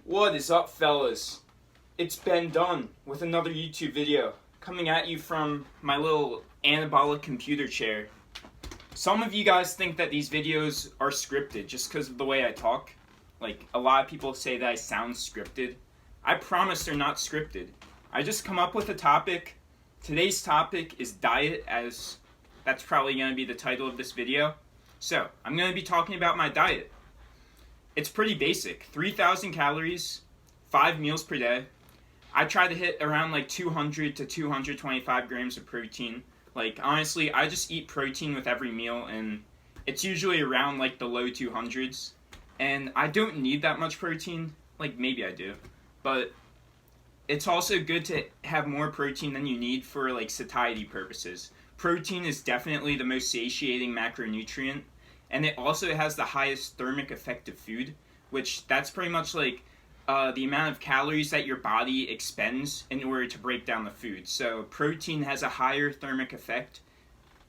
What is up, fellas? It's been done with another YouTube video coming at you from my little anabolic computer chair. Some of you guys think that these videos are scripted just because of the way I talk. Like, a lot of people say that I sound scripted. I promise they're not scripted. I just come up with a topic. Today's topic is diet, as that's probably going to be the title of this video. So, I'm going to be talking about my diet. It's pretty basic. 3,000 calories, 5 meals per day. I try to hit around like 200 to 225 grams of protein. Like, honestly, I just eat protein with every meal, and it's usually around like the low 200s. And I don't need that much protein. Like, maybe I do. But it's also good to have more protein than you need for like satiety purposes. Protein is definitely the most satiating macronutrient. And it also has the highest thermic effect of food, which that's pretty much like the amount of calories that your body expends in order to break down the food. So protein has a higher thermic effect,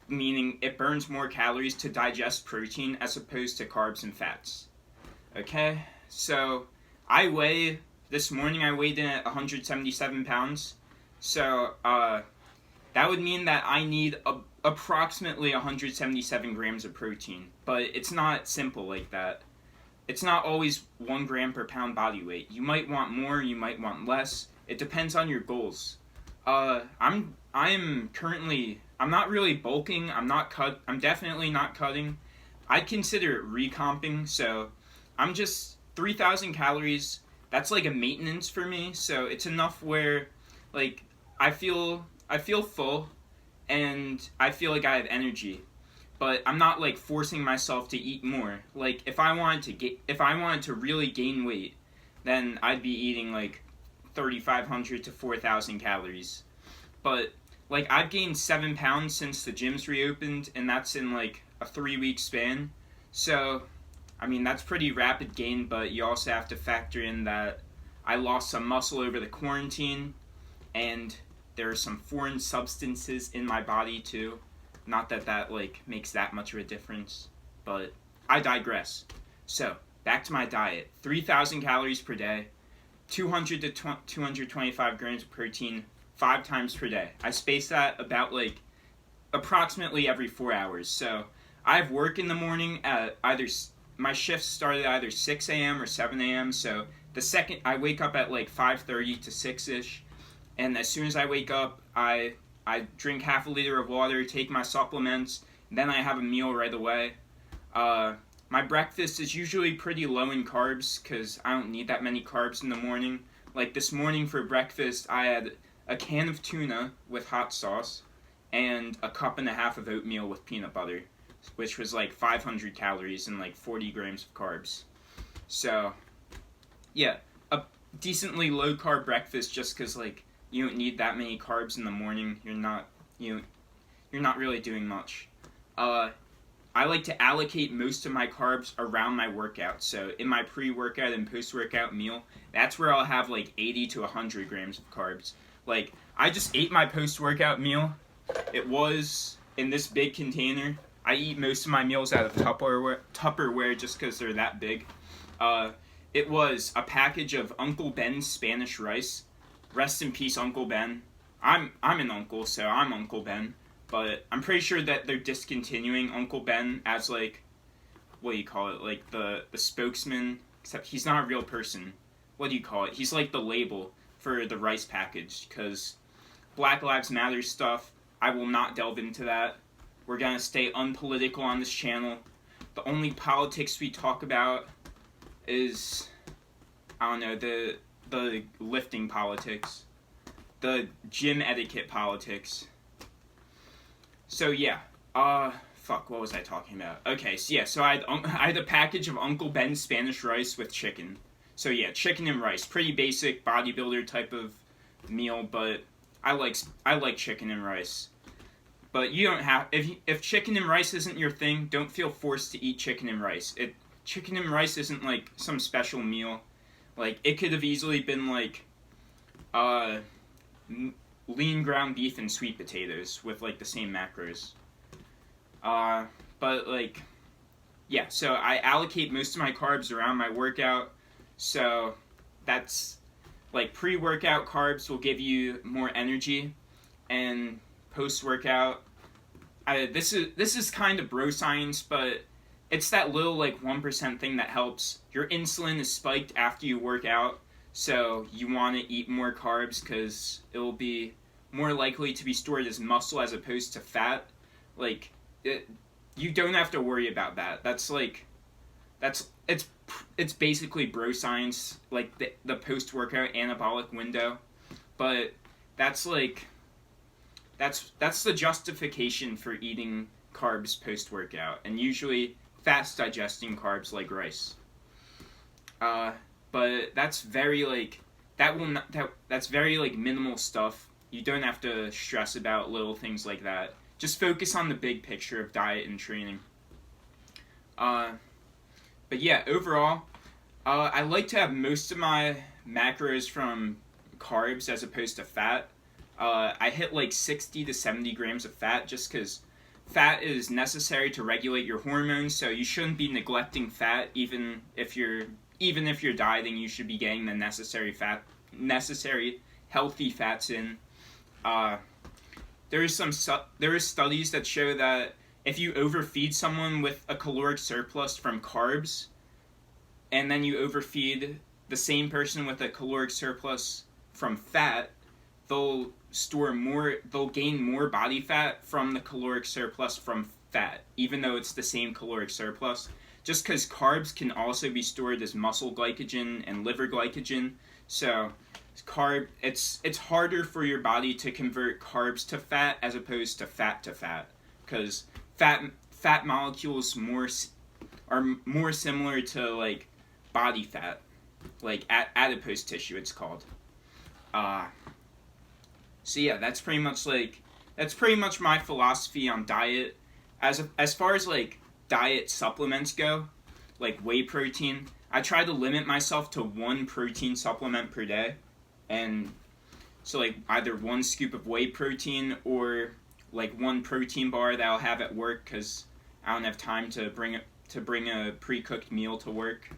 meaning it burns more calories to digest protein as opposed to carbs and fats. Okay, so this morning I weighed in at 177 pounds. So that would mean that I need approximately 177 grams of protein. But it's not simple like that. It's not always 1 gram per pound body weight. You might want more, you might want less. It depends on your goals. I'm not really bulking. I'm definitely not cutting. I'd consider it recomping. So I'm just 3,000 calories. That's like a maintenance for me. So it's enough where like I feel full and I feel like I have energy. But I'm not like forcing myself to eat more. Like if I wanted to really gain weight, then I'd be eating like 3,500 to 4,000 calories. But like I've gained 7 pounds since the gyms reopened, and that's in like a 3-week span. So I mean that's pretty rapid gain, but you also have to factor in that I lost some muscle over the quarantine, and there are some foreign substances in my body too. Not that like makes that much of a difference, but I digress. So, back to my diet. 3,000 calories per day, 200 to 225 grams of protein, 5 times per day. I space that about like approximately every 4 hours. So, I have work in the morning at my shifts start at either 6 a.m. or 7 a.m. So, the second I wake up at like 5:30 to 6-ish, and as soon as I wake up, I drink half a liter of water, take my supplements, then I have a meal right away. My breakfast is usually pretty low in carbs because I don't need that many carbs in the morning. Like this morning for breakfast, I had a can of tuna with hot sauce and a cup and a half of oatmeal with peanut butter, which was like 500 calories and like 40 grams of carbs. So, yeah, a decently low carb breakfast just because like you don't need that many carbs in the morning. You're not really doing much. I like to allocate most of my carbs around my workout. So in my pre-workout and post-workout meal, that's where I'll have like 80 to 100 grams of carbs. Like I just ate my post-workout meal. It was in this big container. I eat most of my meals out of Tupperware just because they're that big. It was a package of Uncle Ben's Spanish rice. Rest in peace, Uncle Ben. I'm an uncle, so I'm Uncle Ben. But I'm pretty sure that they're discontinuing Uncle Ben as like, what do you call it? Like the spokesman. Except he's not a real person. What do you call it? He's like the label for the rice package. Because Black Lives Matter stuff, I will not delve into that. We're gonna stay unpolitical on this channel. The only politics we talk about is, I don't know, the lifting politics, the gym etiquette politics. So yeah, what was I talking about? Okay, so yeah, so I had a package of Uncle Ben's Spanish rice with chicken. So yeah, chicken and rice, pretty basic bodybuilder type of meal, but I like chicken and rice. But you don't have, if chicken and rice isn't your thing, don't feel forced to eat chicken and rice. Chicken and rice isn't like some special meal. Like, it could have easily been, like, lean ground beef and sweet potatoes with, like, the same macros. But, like, yeah, so I allocate most of my carbs around my workout, so that's like pre-workout carbs will give you more energy, and post-workout, this is kind of bro science, but it's that little like 1% thing that helps. Your insulin is spiked after you work out, so you want to eat more carbs because it will be more likely to be stored as muscle as opposed to fat. Like, you don't have to worry about that. It's basically bro science, like the post-workout anabolic window, but that's the justification for eating carbs post-workout, and usually fast digesting carbs like rice. But that's very like that's very like minimal stuff. You don't have to stress about little things like that. Just focus on the big picture of diet and training. But yeah, overall, I like to have most of my macros from carbs as opposed to fat. I hit like 60 to 70 grams of fat just because fat is necessary to regulate your hormones, so you shouldn't be neglecting fat. Even if you're dieting, you should be getting the necessary healthy fats in. There are studies that show that if you overfeed someone with a caloric surplus from carbs, and then you overfeed the same person with a caloric surplus from fat, they'll gain more body fat from the caloric surplus from fat, even though it's the same caloric surplus. Just because carbs can also be stored as muscle glycogen and liver glycogen, so it's harder for your body to convert carbs to fat as opposed to fat, because fat molecules are more similar to like body fat, like adipose tissue it's called. So yeah, that's pretty much my philosophy on diet. As far as like diet supplements go, like whey protein, I try to limit myself to 1 protein supplement per day, and so like either 1 scoop of whey protein or like 1 protein bar that I'll have at work because I don't have time to bring a pre-cooked meal to work.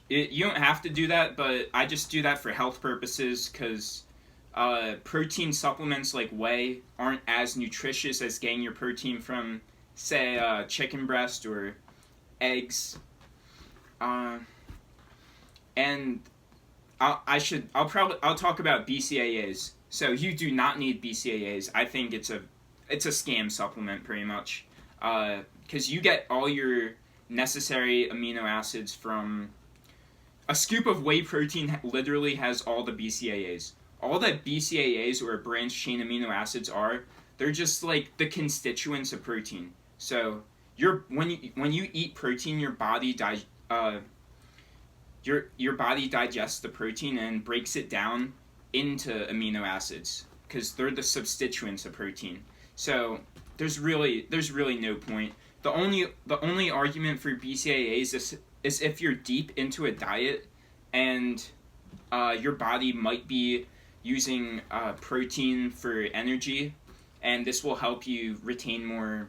You don't have to do that, but I just do that for health purposes because protein supplements like whey aren't as nutritious as getting your protein from, say, chicken breast or eggs. And I'll talk about BCAAs. So you do not need BCAAs. I think it's a scam supplement pretty much, because you get all your necessary amino acids from a scoop of whey protein. Literally has all the BCAAs. All that BCAAs or branched chain amino acids are, they're just like the constituents of protein. So when you eat protein, your body digests the protein and breaks it down into amino acids because they're the substituents of protein. So there's really no point. The only argument for BCAAs is if you're deep into a diet and your body might be using protein for energy, and this will help you retain more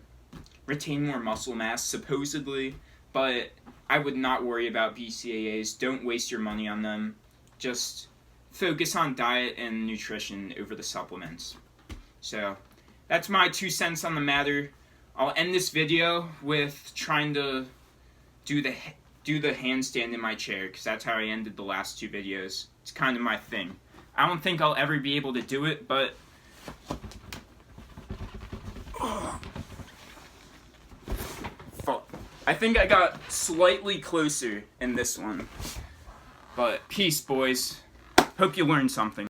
muscle mass supposedly, but I would not worry about BCAAs. Don't waste your money on them. Just focus on diet and nutrition over the supplements. So that's my 2 cents on the matter. I'll end this video with trying to do the handstand in my chair, because that's how I ended the last 2 videos. It's kind of my thing. I don't think I'll ever be able to do it, but I think I got slightly closer in this one. But peace, boys. Hope you learned something.